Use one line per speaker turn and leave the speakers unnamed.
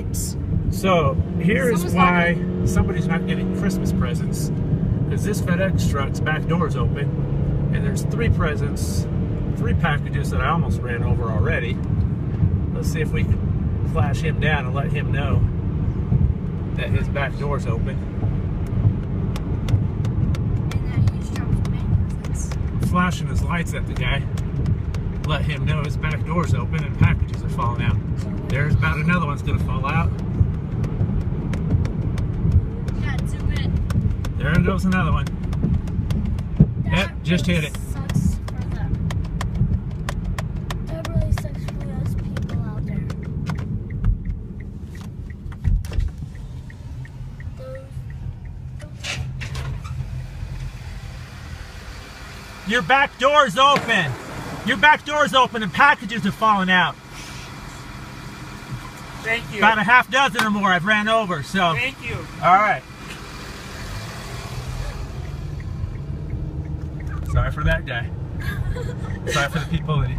pipes.
So here is why somebody's not getting Christmas presents, because this FedEx truck's back door's open, and there's three packages that I almost ran over already. Let's see if we can flash him down and let him know that his back door's open. Flashing his lights at the guy, let him know his back door's open and packages are falling out. There's about another one's gonna fall out.
Yeah, zoom in.
There goes another one. Yep, just hit it.
Sucks for them. That really sucks for those people out there.
Your back door's open. Your back door's open and packages are falling out.
Thank you.
About a half dozen or more I've ran over, so.
Thank you.
All right. Sorry for that guy. Sorry for the people that